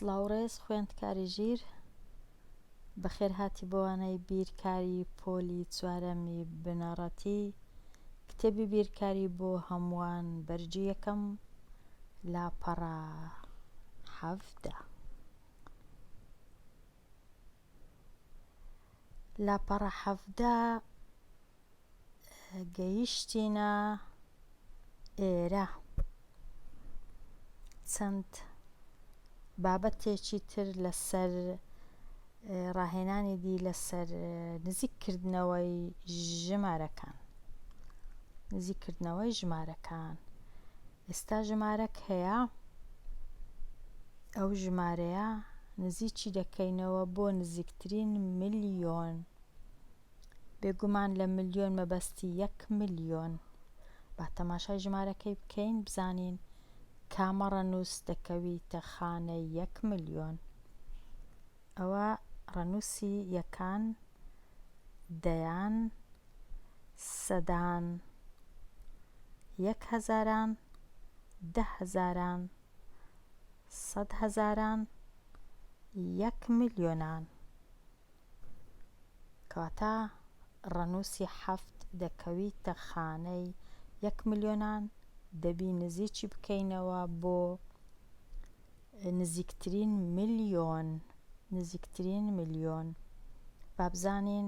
سڵاوڕێز خوێندکاری ژیر بەخێر هاتی بۆوانەی بیرکاری پۆلی چوارەمی بنەڕەتی کتێبی بیرکاری بۆ هەمووان بەرجی یەکەم لاپەڕە 17 لاپەڕە 17 گەیشتینە ئێرە چەند بابەتێکی تر لەسەر ڕاهێنانی دی لەسەر نزیککردنەوەی ژمارەکان ئێستا ژمارەک هەیە ئەو ژمارەیە نزیکی دەکەینەوە بۆ نزیکترین ملیۆن بێگومان لە ملیۆن مەبەستی 1 ملیۆن با تەماشای ژمارەکەی بکەین بزانین کامە ڕەنووس دەکەویتە خانەی 1 ملیۆن ئەوە ڕەنووسی یەکان دەیان سەدان یەک هەزاران دە هەزاران سەد هەزاران 1 ملیۆنان کەواتە ڕەنووسی 7 دەکەویتە خانەی 1 ملیۆنان دەبی نزیکی بکەینەوە بۆ نزیکترین ملیۆن با بزانین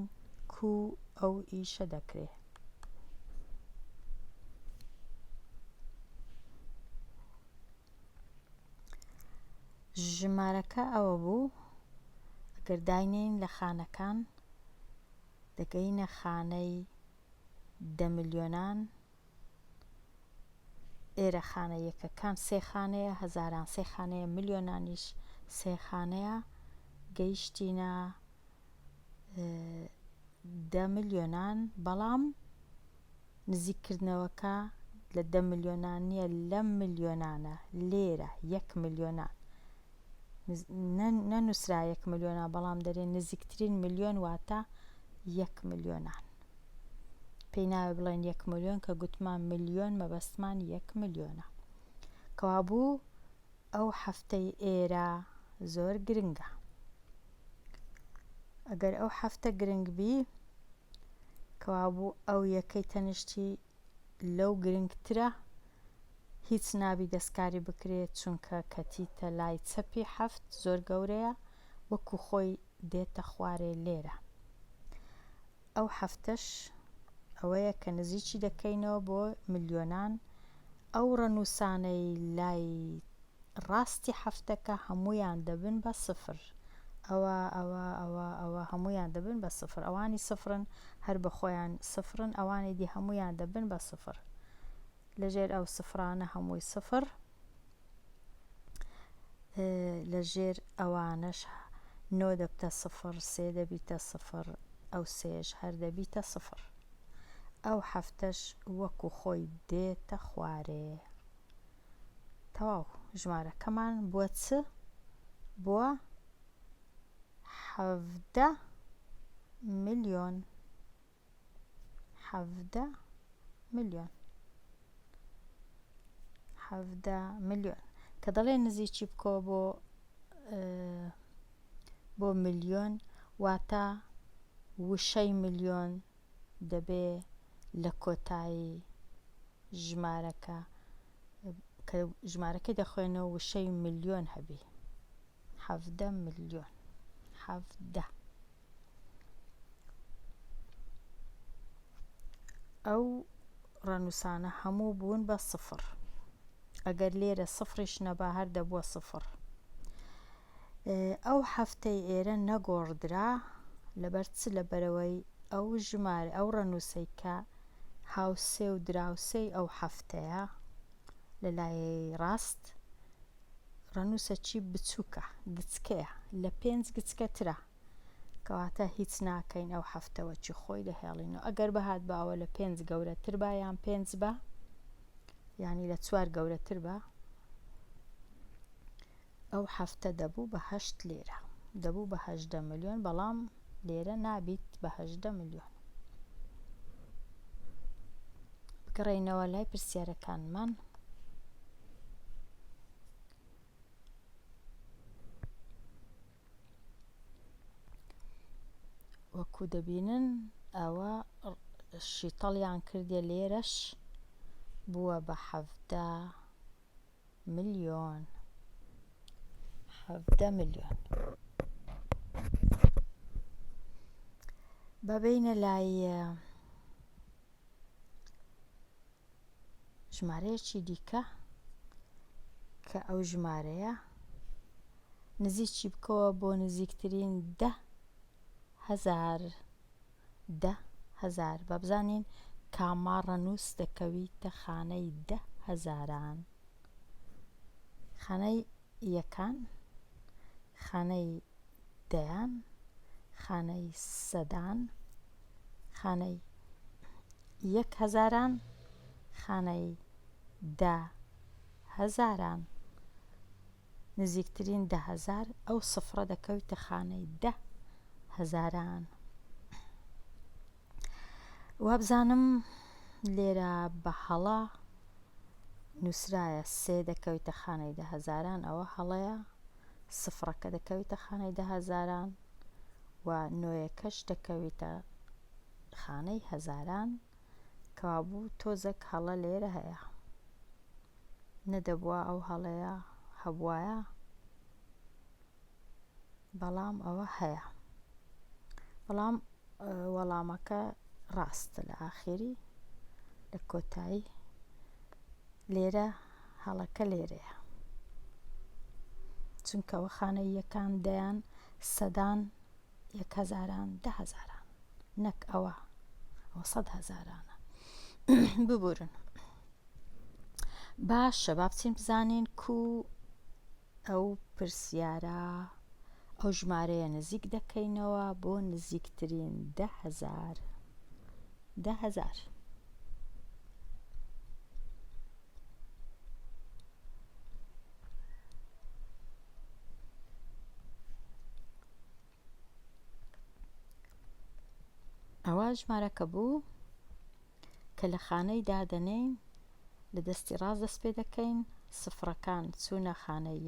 کو ئەو ئیشە دەکرێ ژمارەکە ئەوە بوو ئەگەر داینین لە خانەکان دەگەینە خانەی 10 ملیۆنان ئێرە خانە یەکەکان 3 خانەیە هەزاران 3 خانەیە ملیۆنانیش 3 خانەیە گەیشتینە 10 ملیۆنان بەڵام نزیککردنەوەکە لە 10 ملیۆنان نییە لەم ملیۆنانە لێرە 1 ملیۆنان نەنووسرا 1 ملیۆنە بەڵام دەرێ نزیکترین ملیۆن واتە 1 ملیۆنان پێی ناوێ بڵێن 1 ملیۆن کە گوتمان ملیۆن مەبەستمان 1 ملیۆنە کەوابوو ئەو هەفتەی ئێرە زۆر گرنگە ئەگەر ئەو هەفتە گرنگ بی کەوابوو ئەو یەکەی تەنیشتی لەو گرنگترە هیچ نابی دەستکاری بکرێت چونکە کەتیتە لای چەپی 7 زۆر گەورەیە وەکو خۆی دێتە خوارێ لێرە ئەو هەفتەش ئەوەیە کە نزیکی دەکەینەوە بۆ ملیۆنان ئەو ڕەنووسانەی لای ڕاستی هەفتەکە هەموویان دەبن بە سفر ئەوە هەموویان دەبن بە سفر ئەوانی سفرن هەر بە خۆیان سفرن ئەوانی دی هەموویان دەبن بە سفر لەژێر ئەو سفرانە هەمووی سفر لەژێر ئەوانەش 9 دەبتە سفر 3 دەبیتە سفر ئەو سێش هەر دەبیتە سفر ئەو هەفتەش وەکو خۆی دێتە خوارێ تەواو ژمارەکەمان بووە چ بووە 17 ملیۆن 17 ملیۆن کە دەڵێ نزیکی بکەوە بۆ ملیۆن واتە وشەی ملیۆن دەبێ لە کۆتایی ژمارەکە کە ژمارەکەی دەخوێنەوە وشەی ملیۆن هەبی 17 ملیۆن 17 ئەو ڕەنووسانە هەموو بوون بە سفر ئەگەر لێرە سفریش نەبا هەر دەبووە سفر ئەو هەفتەی ئێرە نەگۆڕدرا لەبەر چ لەبەرەوەی ئەو ژمارە ئەو ڕەنووسەی کە هاوسێ و دراوسێی ئەو هەفتەیە لە لای ڕاست ڕەنووسەکی بچووکە گچکەیە لە 5 گچکەترە کەواتە هیچ ناکەین ئەو هەفتەوەکی خۆی دەهێڵینەوە ئەگەر بەهات باوە لە 5 گەورەتر بە یان 5 بە یعنی لە 4 گەورەتر بە ئەو هەفتە دەبوو بە 8 لێرە دەبوو بە 18 ملیۆن بەڵام لێرە نابیت بە 18 ملیۆن بگەڕێینەوە لای پرسیارەکانمان. 1. 1 + 1 = 2. 2 + 1 = 3. 3 + 1 = 5. 5 + 1 = 10. 10 + 1 = 20. 20 + 1 = 30. 30 + 1 = 40. 40 + 1 = 50. 50 + 1 = 100. 100 + 1 = 200. 200 + 1 = 500. 500 + 1 = 1000. 1000 + 1 = 1000. وەکو دەبینن ئەوە شیتەڵیان کردێ لێرەش بووە بە 17 ملیۆن. 17 ملیۆن. بەبینە لای ژمارەیەکی دیکە کە ئەو ژمارەیە نزیکی بکەوە بۆ نزیکترین 10,000 بە بزانین کاما ڕەنووس دەکەویتە خانەی 10,000. خانەی یەکان، خانەی دەیان، خانەی سەدان، خانەی 1,000، خانەی 10,000. نزیکترین 10,000 ئەو سفرە دەکەویتە خانەی 10,000. وابزانم لێرە بە هەڵە نووسرایە 3 دەکەویتە خانەی 10,000، ئەوە هەڵەیە. سفرەکە دەکەویتە خانەی 10,000 و 9ەکەش دەکەویتە خانەی 10,000 کەوابوو تۆزێک هەڵە لێرە هەیە. نەدەبووە ئەو هەڵەیە هەبوایە، بەڵام ئەوە هەیە. بەڵام وەڵامەکە ڕاستە لە ئاخری لە کۆتایی لێرە هەڵەکە لێرەیە، چونکەوە خانەی یەکان، دەیان، سەدان 1,000، 10,000 نەک ئەوە 100,000. ببورن. باشە، با بچین بزانین کو ئەو پرسیارە ئەو ژمارەیە نزیک دەکەینەوە بۆ نزیکترین 10,000. 10,000. ئەوە ژمارەکە بوو کە لە خانەی دادەنین لە دەستی ڕاست دەست پێ دەکەین، سفرەکان چوونە خانەی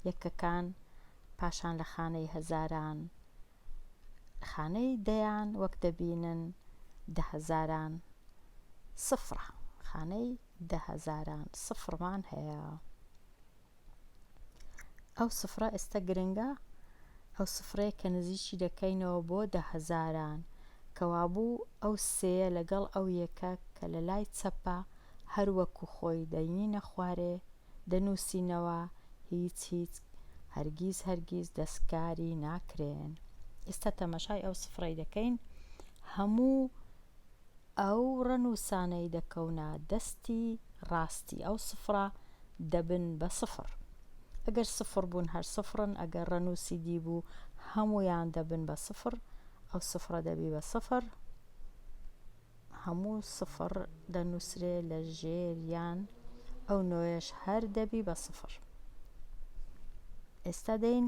یەکەکان، پاشان لە خانەی هەزاران، خانەی دەیان وەک دەبینن 10,000 سفرە، خانەی 10,000 سفرمان هەیە. ئەو سفرە ئێستا گرنگە، ئەو سفرەیە کە نزیکی دەکەینەوە بۆ 10,000 کەوابوو ئەو سێیە لەگەڵ ئەو یەکە کە لە لای چەپە هەروەکو خۆی دەینینە خوارێ دەنووسینەوە، هیچ هەرگیز دەستکاری ناکرێن. ئێستا تەماشای ئەو سفرەی دەکەین، هەموو ئەو ڕەنووسانەی دەکەونە دەستی ڕاستی ئەو سفرە دەبن بە سفر. ئەگەر سفر بوون هەر سفرن، ئەگەر ڕەنووسی دی بوو هەمویان دەبن بە سفر، ئەو سفرە دەبی بە سفر، هەموو سفر دەنووسرێ لە ژێریان، ئەو نۆیەش هەر دەبی بە سفر. ئێستا دەین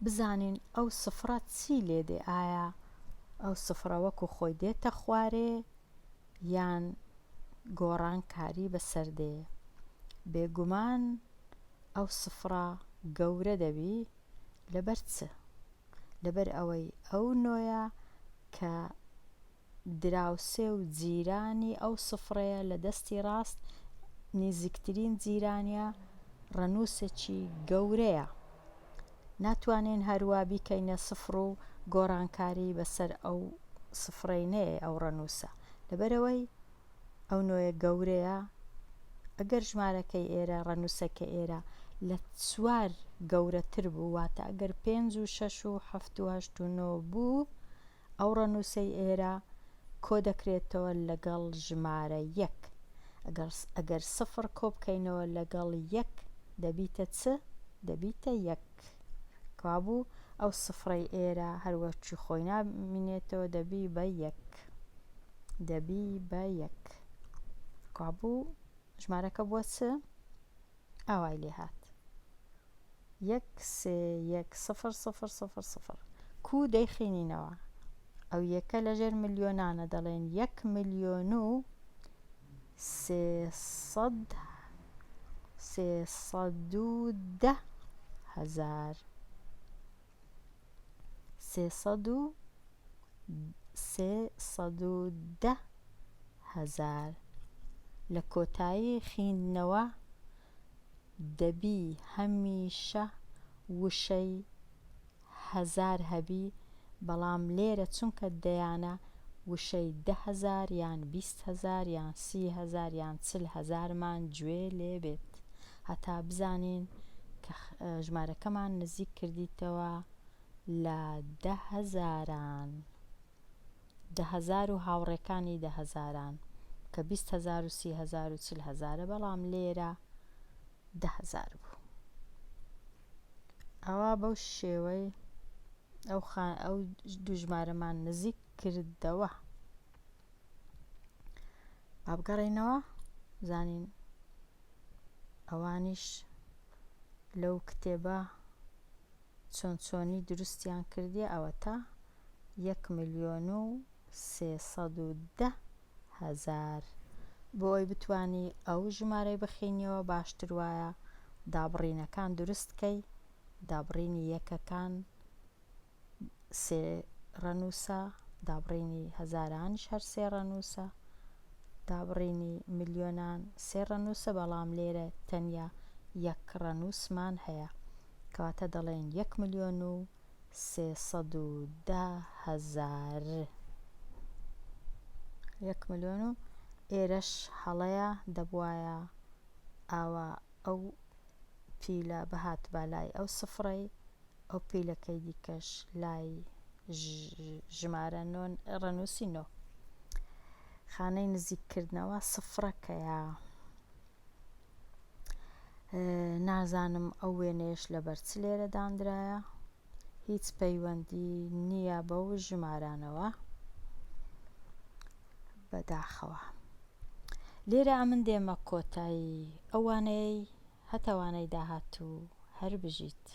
بزانین ئەو سفرە چی لێدێ، ئایا ئەو سفرە وەکو خۆی دێتە خوارێ یان گۆڕانکاری بەسەردێ. بێگومان ئەو سفرە گەورە دەبی، لەبەر چ؟ لەبەر ئەوەی ئەو نۆیە کە دراوسێ و جیرانی ئەو سفرەیە لە دەستی ڕاست، نزیکترین جیرانیە، ڕەنووسێکی گەورەیە، ناتوانین هەروە بیکەینە سفر و گۆڕانکاری بەسەر ئەو سفرەی نەیە ئەو ڕەنووسە، لەبەرەوەی ئەو نۆیە گەورەیە. ئەگەر ژمارەکەی ئێرە ڕەنووسەکە ئێرە لە 4 گەورەتر بوو، واتە ئەگەر 5 و 6 و 7 و 8 و 9 بوو، ئەو ڕەنووسەی ئێرە کۆ دەکرێتەوە لەگەڵ ژمارە 1. ئەگەر سفر کۆ بکەینەوە لەگەڵ 1 دەبیتە چ؟ دەبیتە 1. کەوابوو ئەو سفرەی ئێرە هەروەکی خۆی نامینێتەوە، دەبی بە 1. دەبی بە 1. کەوابوو ژمارەکە بووە چ؟ ئاوای لێ هات 1 3 1 0 0 0 0. کو دەیخینینەوە، ئەو یەکە لەژێر ملیۆنانە، دەڵێن 1,310,000. 310,000. لە کۆتایی خوێندنەوە دەبی هەمیشە وشەی 1000 هەبی، بەڵام لێرە چونکە دەیانە وشەی 10,000 یان 20,000 یان 30,000 یان 40,000مان گوێ لێ بێت، هەتا بزانین کە ژمارەکەمان نزیک کردیتەوە لە 10,000. 10,000 و هاوڕێکانی 10,000 کە 20,000 و 30,000 و 40,000، بەڵام لێرە 10,000 بوو. ئەوە بەو شێوەی ئەو دوو ژمارەمان نزیک کردەوە. با بگەڕێینەوە زانین ئەوانیش لەو کتێبە چۆنی دروستیان کردیە. ئەوە تا 1,310,000. بۆ ئەوی بتوانی ئەو ژمارەی بخینیەوە باشتر وایە دابڕینەکان دروستکەی. دابڕینی یەکەکان 3 ڕەنووسە، دابڕینی هەزارانیش هەر 3 ڕەنووسە، دابڕینی ملیۆنان 3 ڕەنووسە، بەڵام لێرە تەنیا 1 ڕەنووسمان هەیە، کەواتە دەڵێن 1,310,000. 1,000,000 ئێرەش هەڵەیە دەبوایە ئاوا ئەو پیلە بەهات با لای ئەو سفرەی، ئەو پیلەکەی دیکەش لای ژمارە ڕەنووسی 9. خانەی نزیککردنەوە سفرەکەیە. نازانم ئەو وێنەیەش لەبەر چ لێرە دانرایە، هیچ پەیوەندی نییە بەو ژمارانەوە بەداخەوە. لێرە ئەمن دێمە کۆتایی ئەوانەی هەتەوانەی داهاتوو هەر بژیت.